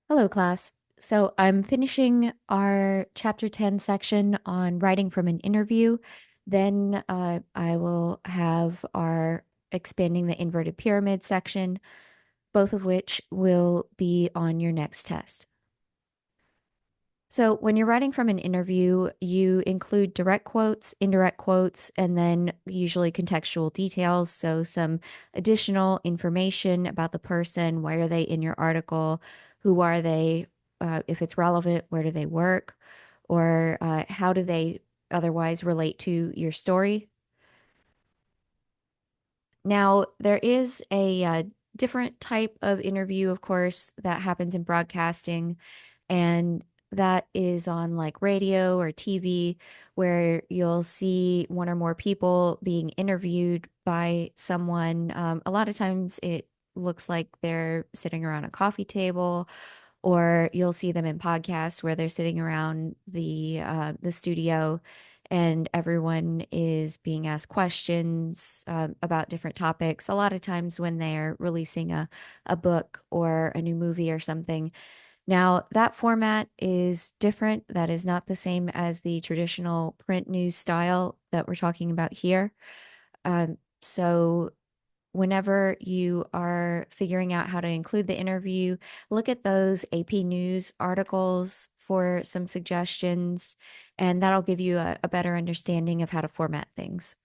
Hello, class. So I'm finishing our chapter 10 section on writing from an interview. Then I will have our expanding the inverted pyramid section, both of which will be on your next test. So when you're writing from an interview, you include direct quotes, indirect quotes, and then usually contextual details. So some additional information about the person. Why are they in your article? Who are they? If it's relevant, where do they work? Or how do they otherwise relate to your story? Now, there is a different type of interview, of course, that happens in broadcasting, and that is on like radio or TV, where you'll see one or more people being interviewed by someone. A lot of times it looks like they're sitting around a coffee table, or you'll see them in podcasts where they're sitting around the studio and everyone is being asked questions about different topics. A lot of times when they're releasing a book or a new movie or something. Now, that format is different. That is not the same as the traditional print news style that we're talking about here. So whenever you are figuring out how to include the interview, look at those AP News articles for some suggestions, and that'll give you a better understanding of how to format things.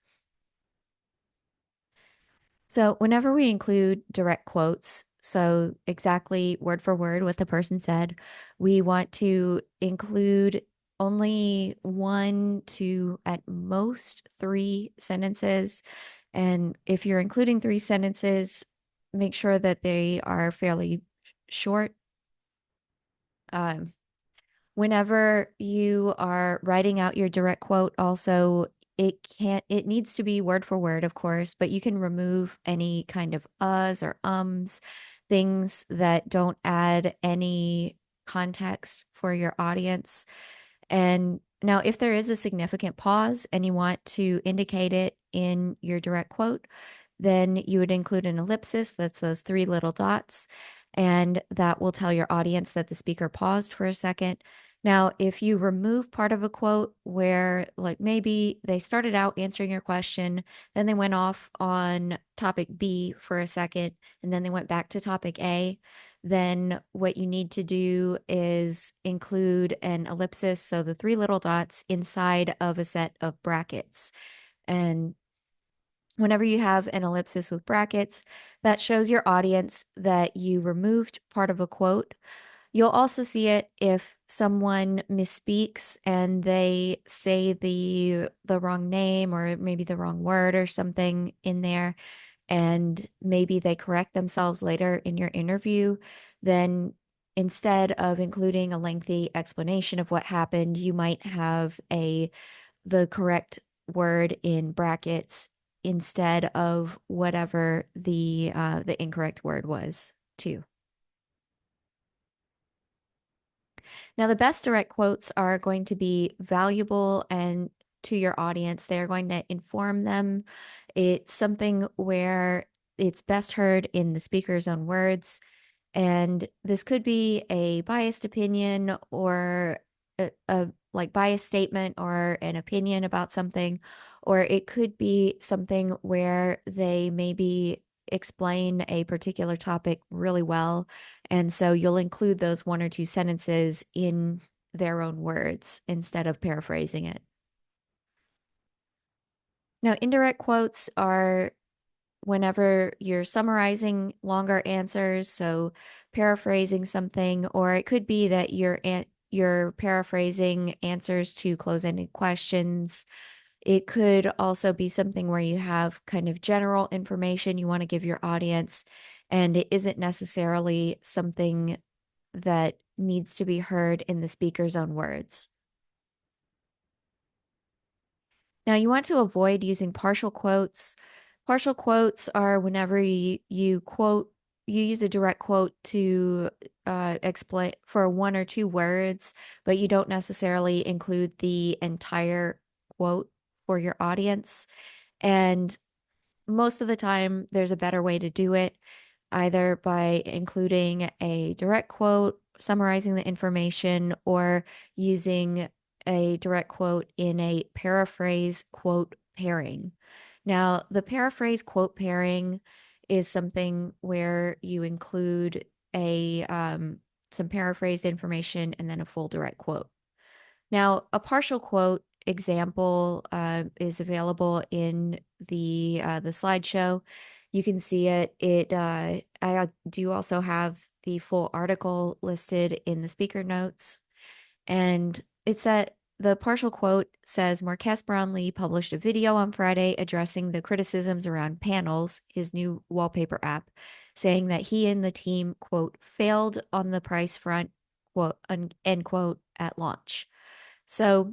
So, whenever we include direct quotes, so exactly word for word what the person said, we want to include only one to at most three sentences. And if you're including three sentences, make sure that they are fairly short. Um, Whenever you are writing out your direct quote, also it needs to be word for word, of course, but you can remove any kind of uhs or ums, things that don't add any context for your audience. And now, if there is a significant pause and you want to indicate it in your direct quote, then you would include an ellipsis. That's those three little dots. And that will tell your audience that the speaker paused for a second. Now, if you remove part of a quote where, like, maybe they started out answering your question, then they went off on topic B for a second, and then they went back to topic A, then what you need to do is include an ellipsis, so the three little dots inside of a set of brackets. And whenever you have an ellipsis with brackets, that shows your audience that you removed part of a quote. You'll also see it if someone misspeaks and they say the wrong name or maybe the wrong word or something in there, and maybe they correct themselves later in your interview. Then instead of including a lengthy explanation of what happened, you might have a the correct word in brackets instead of whatever the incorrect word was too. Now, the best direct quotes are going to be valuable and to your audience. They're going to inform them. It's something where it's best heard in the speaker's own words. And this could be a biased opinion or a like biased statement or an opinion about something, or it could be something where they maybe explain a particular topic really well. And so you'll include those one or two sentences in their own words instead of paraphrasing it. Now, indirect quotes are whenever you're summarizing longer answers, so paraphrasing something, or it could be that you're paraphrasing answers to close-ended questions. It could also be something where you have kind of general information you want to give your audience, and it isn't necessarily something that needs to be heard in the speaker's own words. Now, you want to avoid using partial quotes. Partial quotes are whenever you quote, you use a direct quote to explain for one or two words, but you don't necessarily include the entire quote for your audience. And most of the time, there's a better way to do it, either by including a direct quote, summarizing the information or using a direct quote in a paraphrase quote pairing. Now, the paraphrase quote pairing is something where you include a some paraphrased information and then a full direct quote. Now, a partial quote example is available in the slideshow. You can see it. I do also have the full article listed in the speaker notes, and it's at the partial quote says Marques Brownlee published a video on Friday addressing the criticisms around Panels, his new wallpaper app, saying that he and the team, quote, failed on the price front, quote, end quote, at launch. So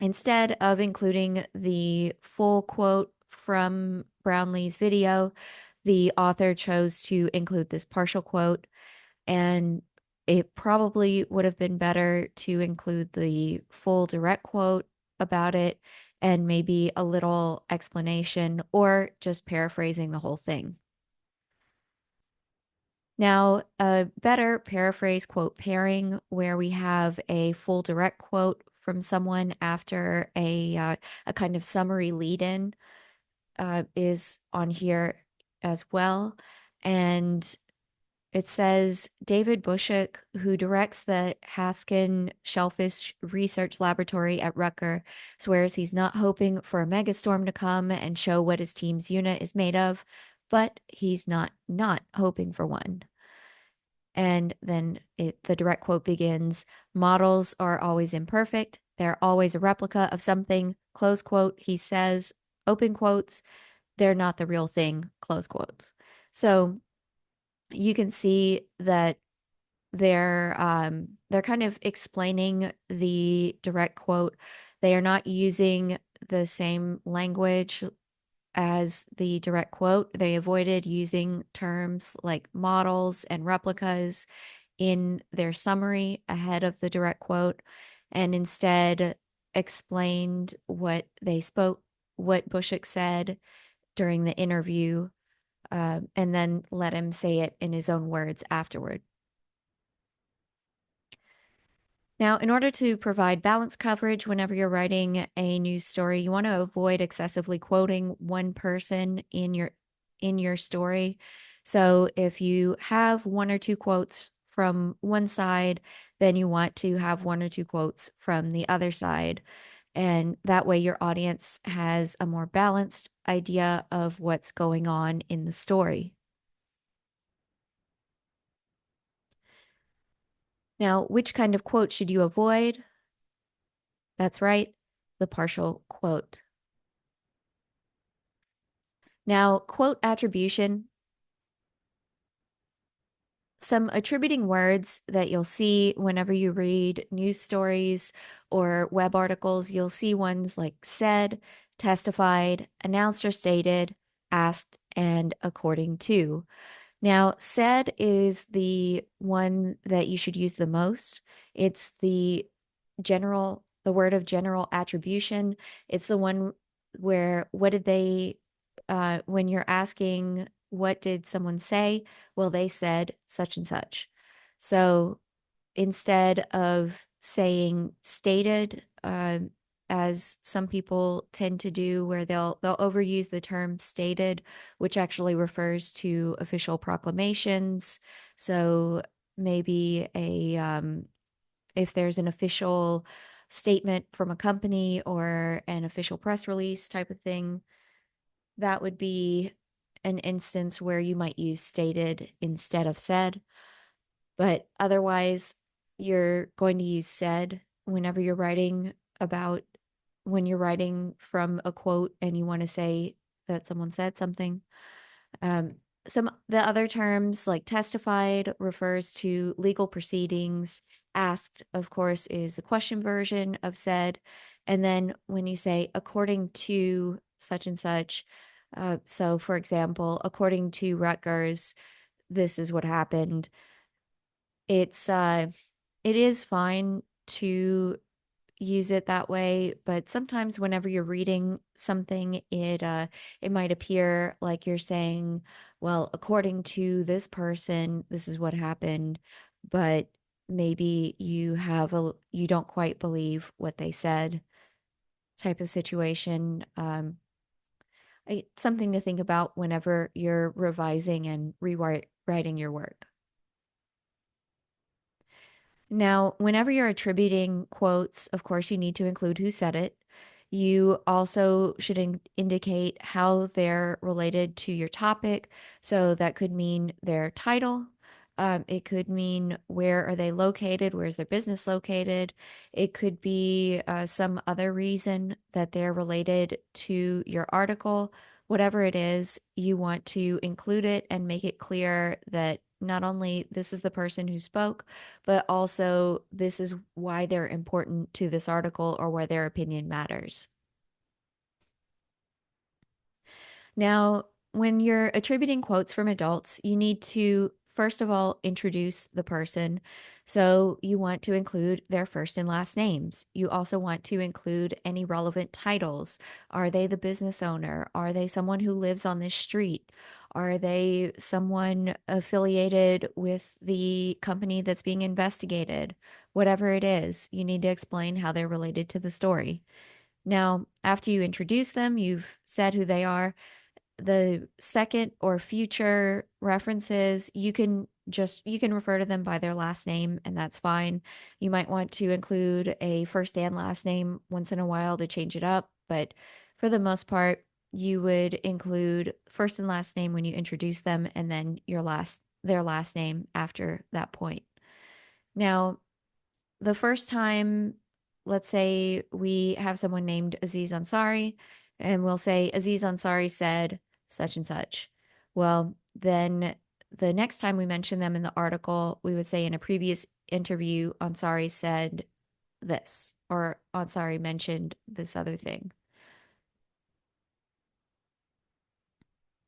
instead of including the full quote from Brownlee's video, the author chose to include this partial quote, and it probably would have been better to include the full direct quote about it and maybe a little explanation or just paraphrasing the whole thing. Now, a better paraphrase quote pairing where we have a full direct quote from someone after a kind of summary lead in is on here as well. And it says David Bushek, who directs the Haskin Shellfish Research Laboratory at Rucker, swears he's not hoping for a megastorm to come and show what his team's unit is made of, but he's not hoping for one. And then the direct quote begins, models are always imperfect. They're always a replica of something, close quote. He says, open quotes, they're not the real thing, close quotes. So you can see that they're kind of explaining the direct quote. They are not using the same language as the direct quote. They avoided using terms like models and replicas in their summary ahead of the direct quote, and instead explained what Bushek said during the interview, and then let him say it in his own words afterward. Now, in order to provide balanced coverage whenever you're writing a news story, you want to avoid excessively quoting one person in your story. So if you have one or two quotes from one side, then you want to have one or two quotes from the other side. And that way your audience has a more balanced idea of what's going on in the story. Now, which kind of quote should you avoid? That's right, the partial quote. Now, quote attribution. Some attributing words that you'll see whenever you read news stories or web articles, you'll see ones like said, testified, announced or stated, asked, and according to. Now, said is the one that you should use the most. It's the word of general attribution. It's the one where when you're asking, what did someone say? Well, they said such and such. So instead of saying stated, as some people tend to do, where they'll overuse the term stated, which actually refers to official proclamations. So maybe if there's an official statement from a company or an official press release type of thing, that would be an instance where you might use stated instead of said. But otherwise, you're going to use said whenever you're writing when you're writing from a quote and you want to say that someone said something. The other terms like testified refers to legal proceedings. Asked, of course, is the question version of said. And then when you say according to such and such, so for example, according to Rutgers, this is what happened. It is fine to use it that way, but sometimes whenever you're reading something, it might appear like you're saying, well, according to this person, this is what happened, but maybe you don't quite believe what they said type of situation. Something to think about whenever you're revising and rewriting your work. Now, whenever you're attributing quotes, of course, you need to include who said it. You also should indicate how they're related to your topic. So that could mean their title. It could mean where are they located? Where's their business located? It could be some other reason that they're related to your article. Whatever it is, you want to include it and make it clear that not only this is the person who spoke, but also this is why they're important to this article or why their opinion matters. Now, when you're attributing quotes from adults, you need to, first of all, introduce the person. So you want to include their first and last names. You also want to include any relevant titles. Are they the business owner? Are they someone who lives on this street? Are they someone affiliated with the company that's being investigated? Whatever it is, you need to explain how they're related to the story. Now, after you introduce them, you've said who they are, the second or future references, you can refer to them by their last name, and that's fine. You might want to include a first and last name once in a while to change it up, but for the most part, you would include first and last name when you introduce them, and then their last name after that point. Now, the first time, let's say we have someone named Aziz Ansari, and we'll say Aziz Ansari said such and such. Well, then the next time we mention them in the article, we would say in a previous interview, Ansari said this, or Ansari mentioned this other thing.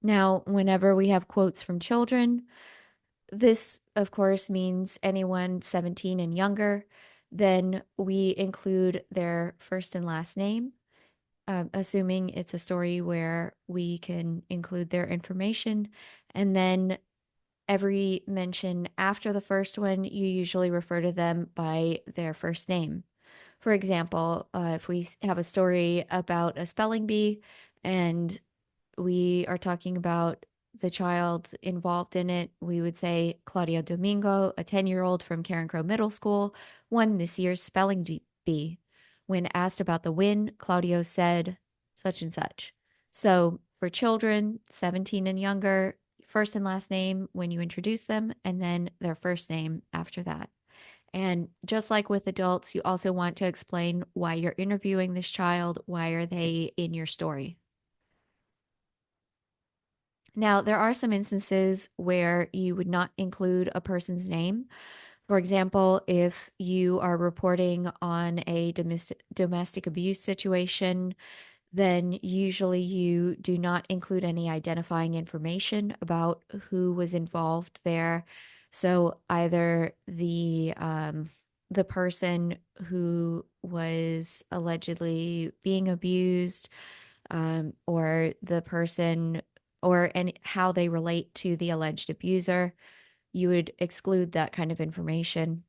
Now, whenever we have quotes from children, this, of course, means anyone 17 and younger. Then we include their first and last name, assuming it's a story where we can include their information. And then every mention after the first one, you usually refer to them by their first name. For example, if we have a story about a spelling bee and we are talking about the child involved in it, we would say Claudio Domingo, a 10-year-old from Karen Crow Middle School, won this year's spelling bee. When asked about the win, Claudio said such and such. So for children 17 and younger, first and last name when you introduce them, and then their first name after that. And just like with adults, you also want to explain why you're interviewing this child. Why are they in your story? Now, there are some instances where you would not include a person's name. For example, if you are reporting on a domestic abuse situation, then usually you do not include any identifying information about who was involved there. So either the person who was allegedly being abused, or the person or any how they relate to the alleged abuser, you would exclude that kind of information.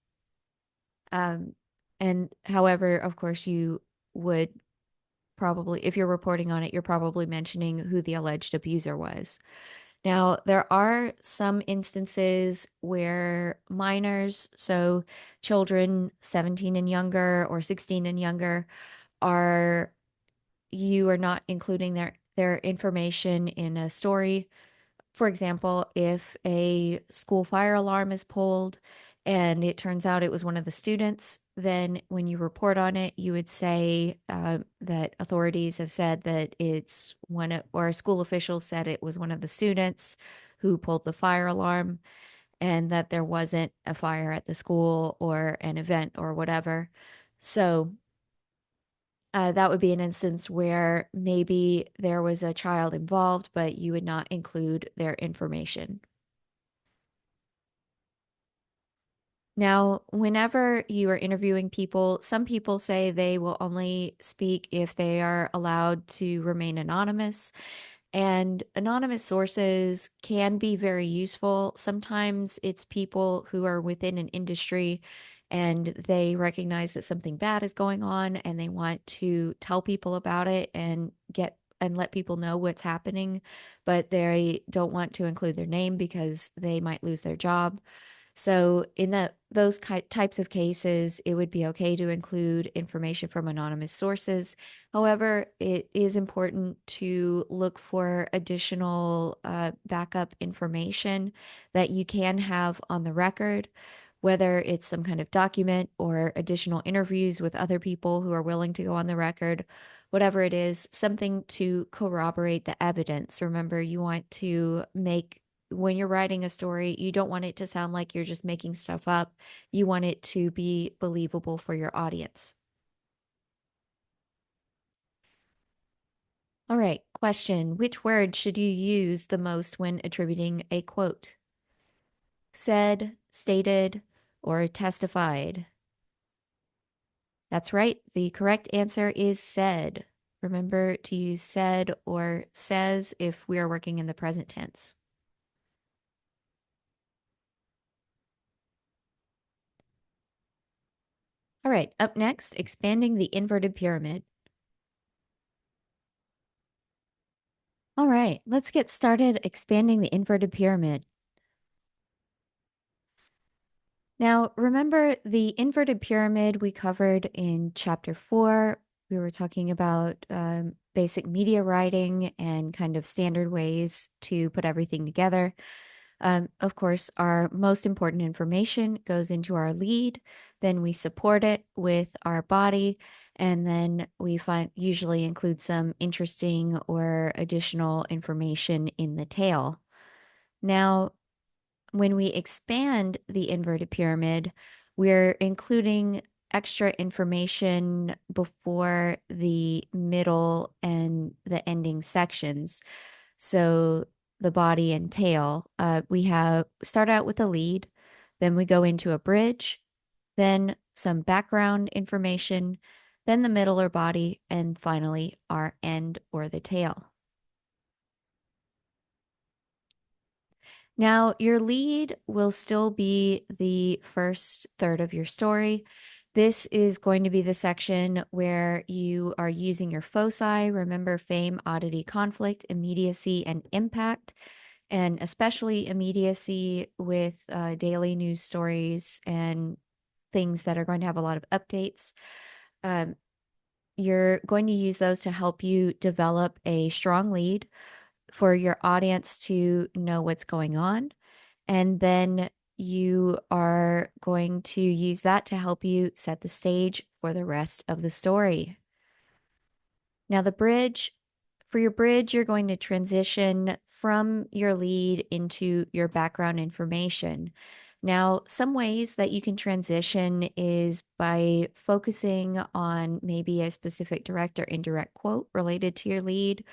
Um, and however, of course, you would probably, if you're reporting on it, you're probably mentioning who the alleged abuser was. Now, there are some instances where minors, so children 17 and younger or 16 and younger, are you are not including their information in a story. For example, if a school fire alarm is pulled and it turns out it was one of the students, then when you report on it, you would say that authorities have said that it's or school officials said it was one of the students who pulled the fire alarm and that there wasn't a fire at the school or an event or whatever. So that would be an instance where maybe there was a child involved, but you would not include their information. Now, whenever you are interviewing people, some people say they will only speak if they are allowed to remain anonymous. And anonymous sources can be very useful. Sometimes it's people who are within an industry and they recognize that something bad is going on and they want to tell people about it and get and let people know what's happening, but they don't want to include their name because they might lose their job. So in those types of cases, it would be okay to include information from anonymous sources. However, it is important to look for additional backup information that you can have on the record, whether it's some kind of document or additional interviews with other people who are willing to go on the record, whatever it is, something to corroborate the evidence. Remember, you want to make when you're writing a story, you don't want it to sound like you're just making stuff up. You want it to be believable for your audience. All right, question. Which word should you use the most when attributing a quote? Said, stated, or testified? That's right. The correct answer is said. Remember to use said or says if we are working in the present tense. All right, up next, expanding the inverted pyramid. All right, let's get started expanding the inverted pyramid. Now, remember the inverted pyramid we covered in chapter 4. We were talking about basic media writing and kind of standard ways to put everything together. Of course, our most important information goes into our lead, then we support it with our body, and then we usually include some interesting or additional information in the tail. Now, when we expand the inverted pyramid, we're including extra information before the middle and the ending sections. So the body and tail, we have start out with a lead, then we go into a bridge, then some background information, then the middle or body, and finally our end or the tail. Now, your lead will still be the first third of your story. This is going to be the section where you are using your foci. Remember fame, oddity, conflict, immediacy, and impact, and especially immediacy with daily news stories and things that are going to have a lot of updates. Um, you're going to use those to help you develop a strong lead for your audience to know what's going on. And then you are going to use that to help you set the stage for the rest of the story. Now, for your bridge, you're going to transition from your lead into your background information. Now, some ways that you can transition is by focusing on maybe a specific direct or indirect quote related to your lead.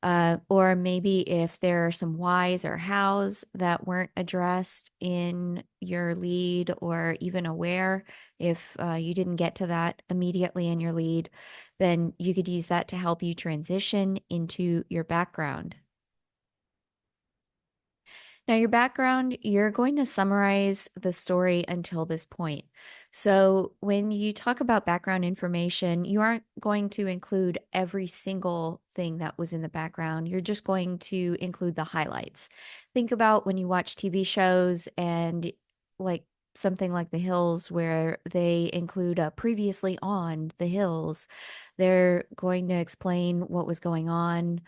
Or maybe if there are some whys or hows that weren't addressed in your lead or even aware, if you didn't get to that immediately in your lead, then you could use that to help you transition into your background. Now, your background, you're going to summarize the story until this point. So, when you talk about background information, you aren't going to include every single thing that was in the background. You're just going to include the highlights. Think about when you watch TV shows and like something like The Hills, where they include a previously on The Hills. They're going to explain what was going on.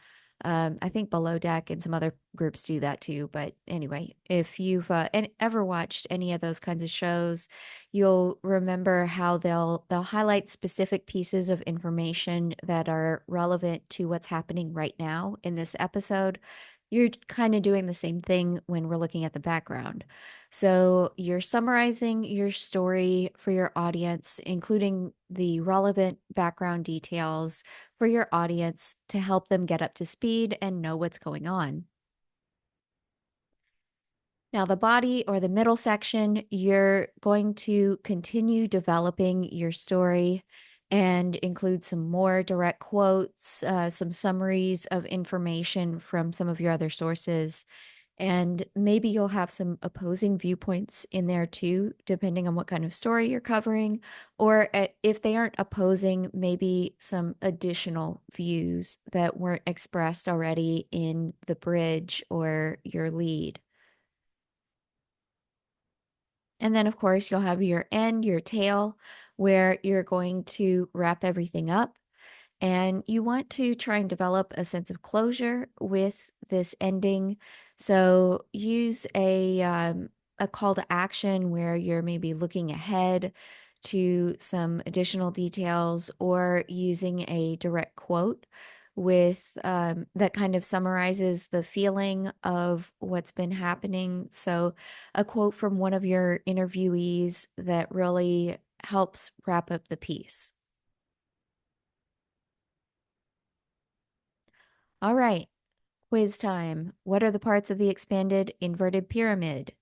I think Below Deck and some other groups do that too. But anyway, if you've ever watched any of those kinds of shows, you'll remember how they'll highlight specific pieces of information that are relevant to what's happening right now in this episode. You're kind of doing the same thing when we're looking at the background. So you're summarizing your story for your audience, including the relevant background details for your audience to help them get up to speed and know what's going on. Now, the body or the middle section, you're going to continue developing your story. and include some more direct quotes, some summaries of information from some of your other sources. And maybe you'll have some opposing viewpoints in there too, depending on what kind of story you're covering. Or if they aren't opposing, maybe some additional views that weren't expressed already in the bridge or your lead. And then, of course, you'll have your end, your tail, where you're going to wrap everything up. And you want to try and develop a sense of closure with this ending. So use a call to action where you're maybe looking ahead to some additional details, or using a direct quote with that kind of summarizes the feeling of what's been happening. So a quote from one of your interviewees that really helps wrap up the piece. All right. Quiz time. What are the parts of the expanded inverted pyramid?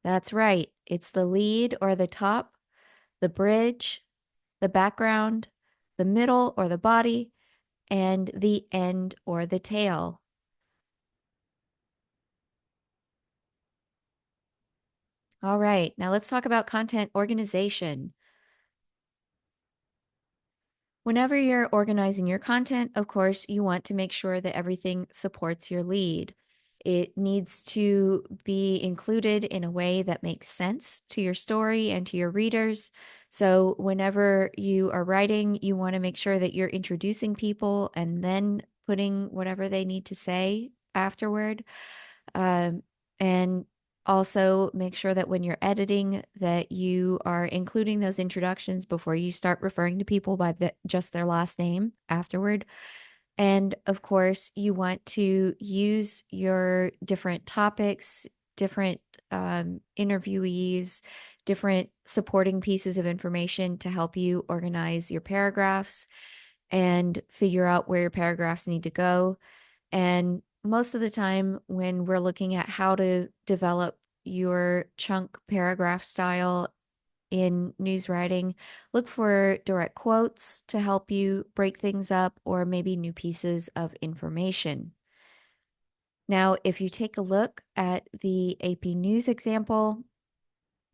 That's right. It's the lead or the top, the bridge, the background, the middle or the body, and the end or the tail. All right. Now let's talk about content organization. Whenever you're organizing your content, of course, you want to make sure that everything supports your lead. It needs to be included in a way that makes sense to your story and to your readers. So, whenever you are writing, you want to make sure that you're introducing people and then putting whatever they need to say afterward. Um, and also make sure that when you're editing that you are including those introductions before you start referring to people by just their last name afterward. And of course, you want to use your different topics, different interviewees, different supporting pieces of information to help you organize your paragraphs and figure out where your paragraphs need to go. And most of the time, when we're looking at how to develop your chunk paragraph style in news writing, look for direct quotes to help you break things up, or maybe new pieces of information. Now, if you take a look at the AP News example,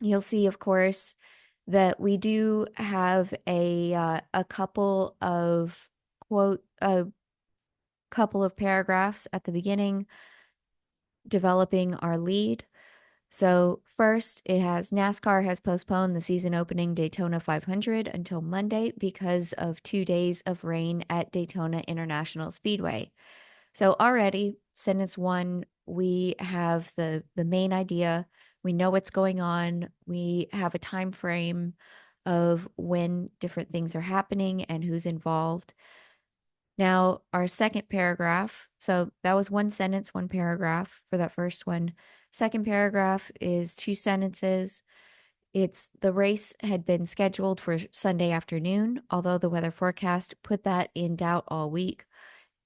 you'll see, of course, that we do have a couple of paragraphs at the beginning developing our lead. So, first, it has NASCAR has postponed the season opening Daytona 500 until Monday because of 2 days of rain at Daytona International Speedway. So, already, sentence one, we have the main idea. We know what's going on. We have a time frame of when different things are happening and who's involved. Now, our second paragraph, so that was one sentence, one paragraph for that first one. Second paragraph is two sentences. It's the race had been scheduled for Sunday afternoon, although the weather forecast put that in doubt all week.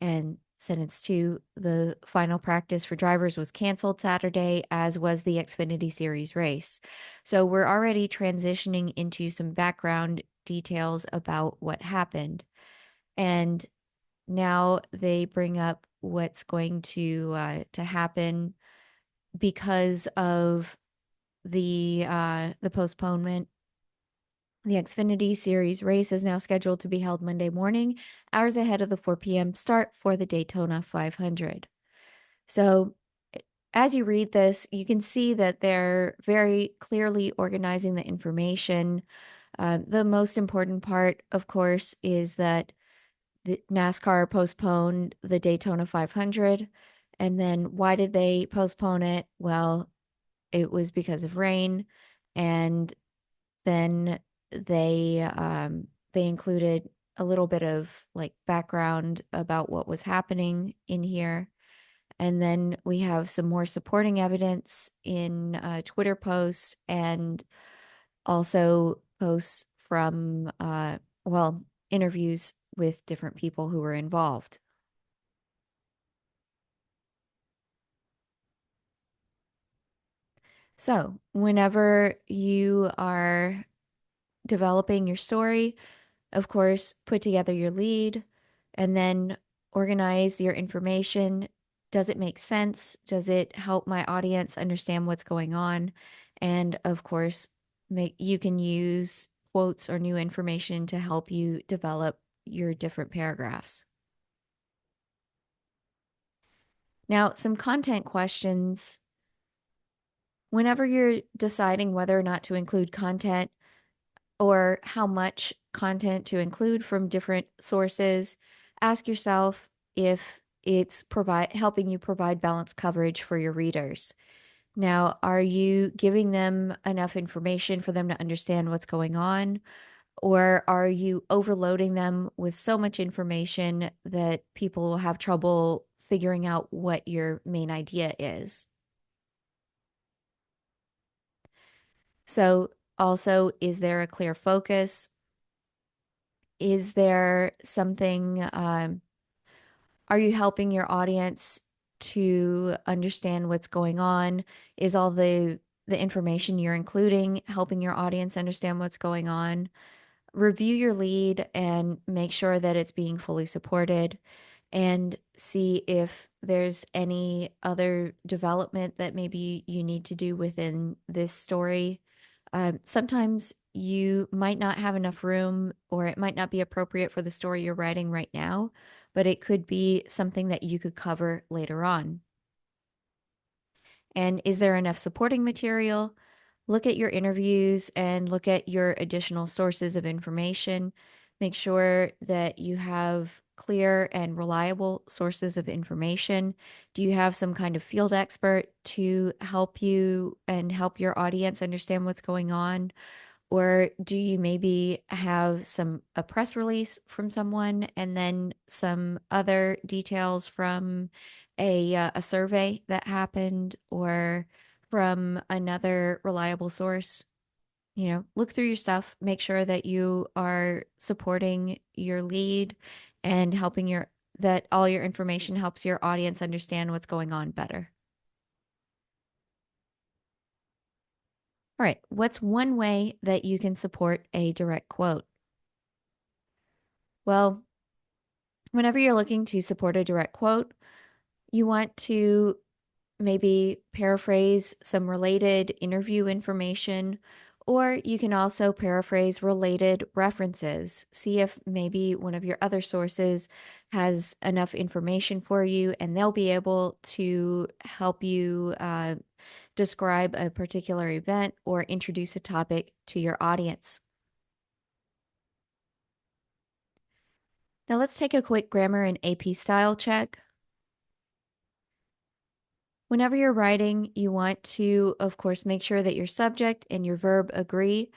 And sentence two, the final practice for drivers was canceled Saturday, as was the Xfinity Series race. So we're already transitioning into some background details about what happened. And now they bring up what's going to happen because of the postponement. The Xfinity Series race is now scheduled to be held Monday morning, hours ahead of the 4 p.m. start for the Daytona 500. So, as you read this, you can see that they're very clearly organizing the information. The most important part, of course, is that the NASCAR postponed the Daytona 500. And then why did they postpone it? Well, it was because of rain. And then they included a little bit of like background about what was happening in here. And then we have some more supporting evidence in Twitter posts, and also posts from interviews with different people who were involved. So, whenever you are developing your story, of course, put together your lead and then organize your information. Does it make sense? Does it help my audience understand what's going on? And of course, make you can use quotes or new information to help you develop your different paragraphs. Now, some content questions. Whenever you're deciding whether or not to include content, or how much content to include from different sources, ask yourself if it's provide helping you provide balanced coverage for your readers. Now, are you giving them enough information for them to understand what's going on? Or are you overloading them with so much information that people will have trouble figuring out what your main idea is? So, also, is there a clear focus? Is there something, are you helping your audience to understand what's going on? Is all the information you're including helping your audience understand what's going on? Review your lead and make sure that it's being fully supported and see if there's any other development that maybe you need to do within this story. Sometimes you might not have enough room, or it might not be appropriate for the story you're writing right now, but it could be something that you could cover later on. And is there enough supporting material? Look at your interviews and look at your additional sources of information. Make sure that you have clear and reliable sources of information. Do you have some kind of field expert to help you and help your audience understand what's going on? Or do you maybe have a press release from someone and then some other details from a survey that happened or from another reliable source? You know, look through your stuff, make sure that you are supporting your lead and helping that all your information helps your audience understand what's going on better. All right, what's one way that you can support a direct quote? Well, whenever you're looking to support a direct quote, you want to maybe paraphrase some related interview information, or you can also paraphrase related references. See if maybe one of your other sources has enough information for you, and they'll be able to help you describe a particular event or introduce a topic to your audience. Now, let's take a quick grammar and AP style check. Whenever you're writing, you want to, of course, make sure that your subject and your verb agree.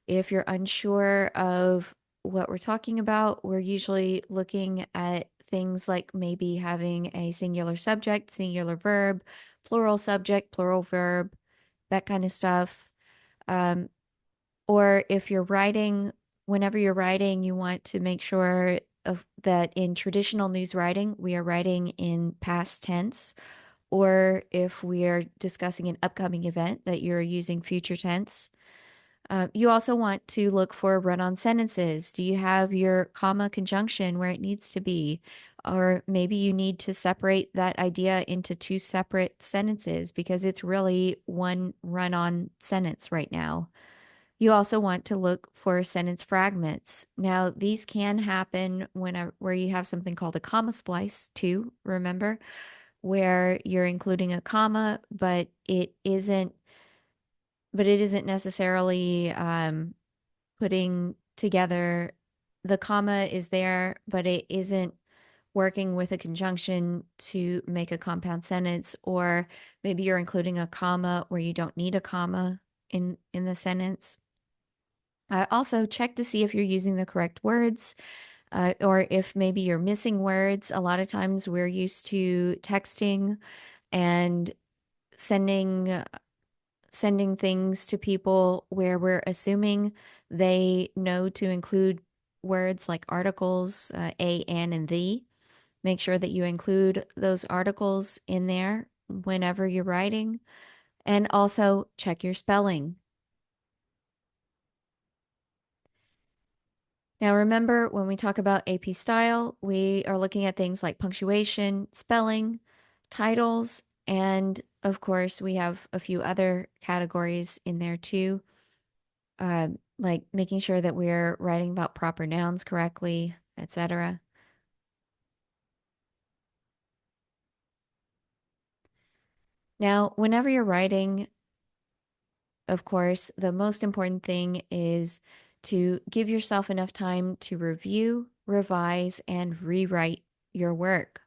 If you're unsure of what we're talking about, we're usually looking at things like maybe having a singular subject, singular verb, plural subject, plural verb, that kind of stuff. Um, or if you're writing, whenever you're writing, you want to make sure that in traditional news writing, we are writing in past tense, or if we are discussing an upcoming event, that you're using future tense. You also want to look for run-on sentences. Do you have your comma conjunction where it needs to be? Or maybe you need to separate that idea into two separate sentences because it's really one run-on sentence right now. You also want to look for sentence fragments. Now, these can happen where you have something called a comma splice too, remember? Where you're including a comma, but it isn't necessarily putting together. The comma is there, but it isn't working with a conjunction to make a compound sentence, or maybe you're including a comma where you don't need a comma in the sentence. Also, check to see if you're using the correct words, or if maybe you're missing words. A lot of times we're used to texting and sending sending things to people where we're assuming they know to include words like articles, a, and the. Make sure that you include those articles in there whenever you're writing. And also check your spelling. Now, remember, when we talk about AP style, we are looking at things like punctuation, spelling, titles, and of course, we have a few other categories in there too, like making sure that we're writing about proper nouns correctly, etc. Now, whenever you're writing, of course, the most important thing is to give yourself enough time to review, revise, and rewrite your work.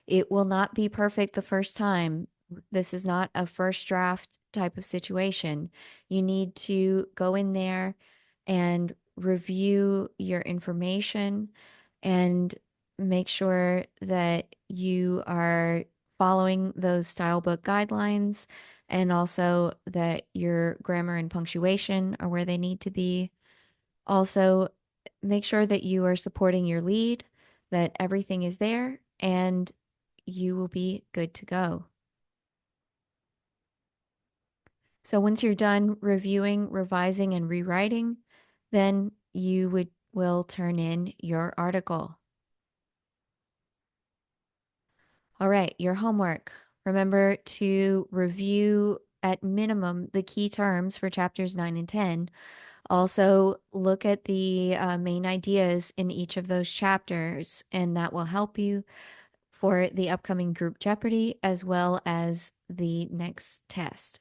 It will not be perfect the first time. This is not a first draft type of situation. You need to go in there and review your information and make sure that you are following those style book guidelines and also that your grammar and punctuation are where they need to be. Also, make sure that you are supporting your lead, that everything is there, and you will be good to go. So once you're done reviewing, revising, and rewriting, then you will turn in your article. All right, your homework. Remember to review at minimum the key terms for chapters 9 and 10. Also, look at the main ideas in each of those chapters, and that will help you for the upcoming group Jeopardy as well as the next test.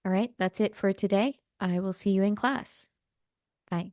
All right, that's it for today. I will see you in class. Bye.